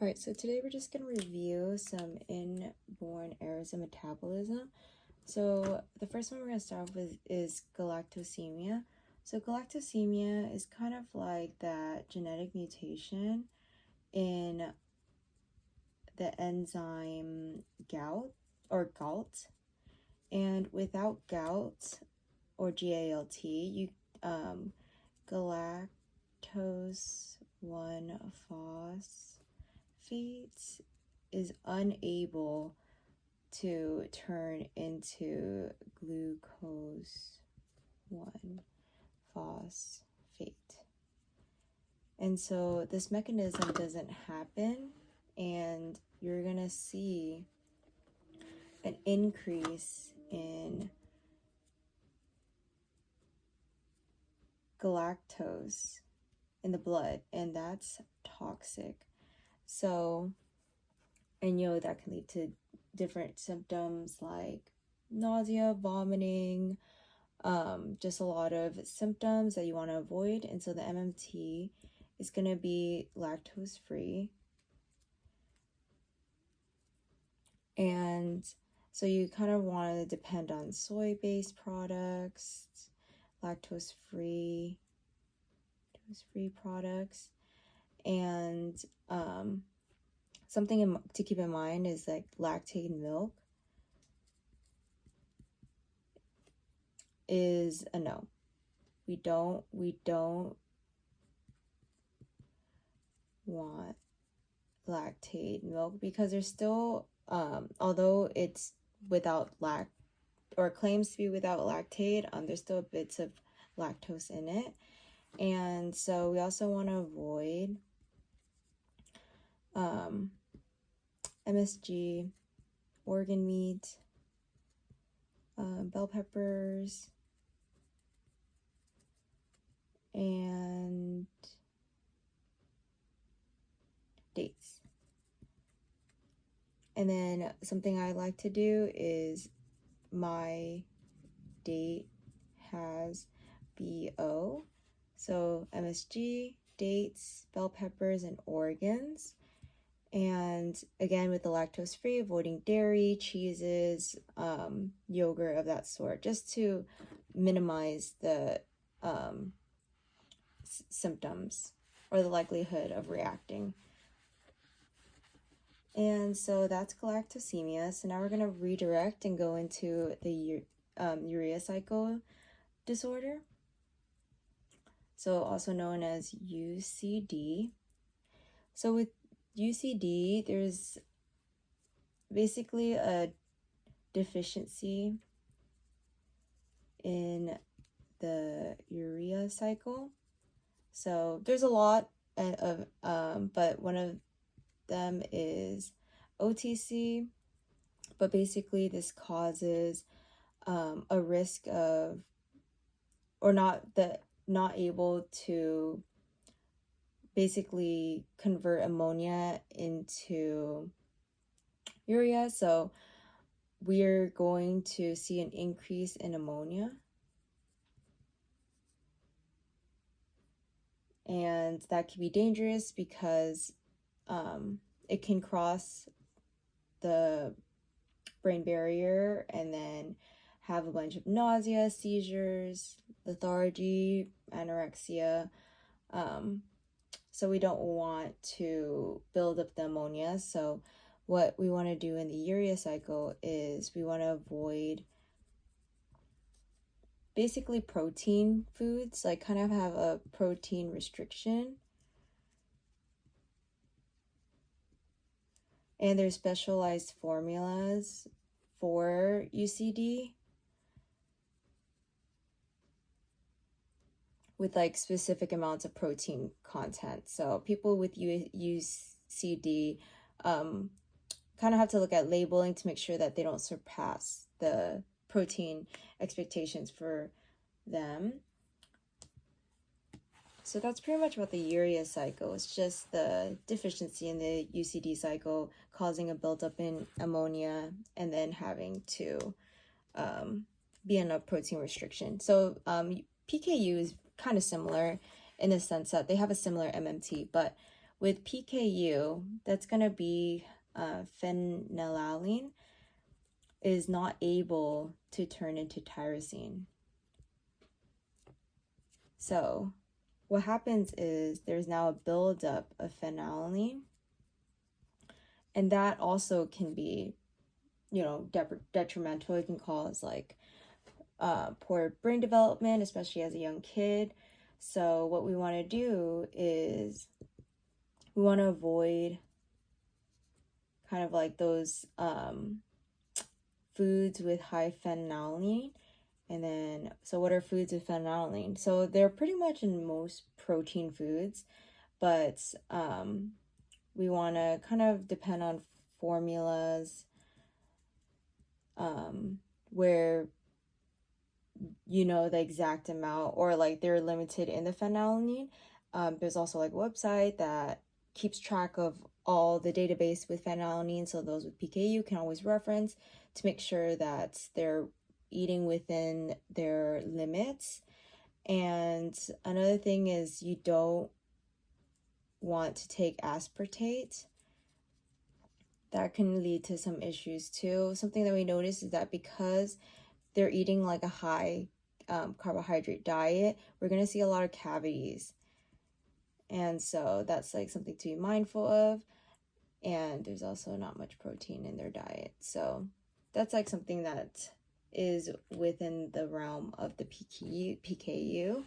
Alright, so today we're just going to review some inborn errors in metabolism. So the first one we're going to start off with is galactosemia. So galactosemia is kind of like that genetic mutation in the enzyme gout or GALT. And without GALT or GALT, you galactose 1-phosphate is unable to turn into glucose 1-phosphate. And so this mechanism doesn't happen, and you're going to see an increase in galactose in the blood, and that's toxic. So, and that can lead to different symptoms like nausea, vomiting, just a lot of symptoms that you want to avoid. And so the MMT is going to be lactose free. And so you kind of want to depend on soy-based products, lactose-free products. And something to keep in mind is like lactate milk is a no. We don't want lactate milk because there's still although it's without or claims to be without lactate, there's still bits of lactose in it. And so we also want to avoid MSG, organ meat, bell peppers, and dates. And then something I like to do is my date has BO. So MSG, dates, bell peppers, and organs. And again, with the lactose free, avoiding dairy, cheeses, yogurt of that sort, just to minimize the symptoms or the likelihood of reacting. And so that's galactosemia. So now we're going to redirect and go into the urea cycle disorder, so also known as UCD. So with UCD, there's basically a deficiency in the urea cycle. So there's a lot of, but one of them is OTC, but basically this causes a risk of, or not able to basically convert ammonia into urea. So we're going to see an increase in ammonia. And that can be dangerous because it can cross the brain barrier and then have a bunch of nausea, seizures, lethargy, anorexia. So we don't want to build up the ammonia. So what we want to do in the urea cycle is we want to avoid basically protein foods, like kind of have a protein restriction. And there's specialized formulas for UCD with like specific amounts of protein content. So people with UCD kind of have to look at labeling to make sure that they don't surpass the protein expectations for them. So that's pretty much about the urea cycle. It's just the deficiency in the UCD cycle causing a buildup in ammonia and then having to be in a protein restriction. So PKU is kind of similar in the sense that they have a similar MMT, but With PKU, that's going to be phenylalanine is not able to turn into tyrosine. So what happens is there's now a buildup of phenylalanine, and that also can be, you know, detrimental. It can cause like poor brain development, especially as a young kid. So what we want to do is we want to avoid kind of like those foods with high phenylalanine. And then, so what are foods with phenylalanine? So they're pretty much in most protein foods, but we want to kind of depend on formulas where you know the exact amount, or like they're limited in the phenylalanine. There's also like a website that keeps track of all the database with phenylalanine, so those with PKU can always reference to make sure that they're eating within their limits. And another thing is you don't want to take aspartate. That can lead to some issues too. Something that we notice is that because they're eating like a high carbohydrate diet, we're going to see a lot of cavities. And so that's like something to be mindful of. And there's also not much protein in their diet. So that's like something that is within the realm of the PKU.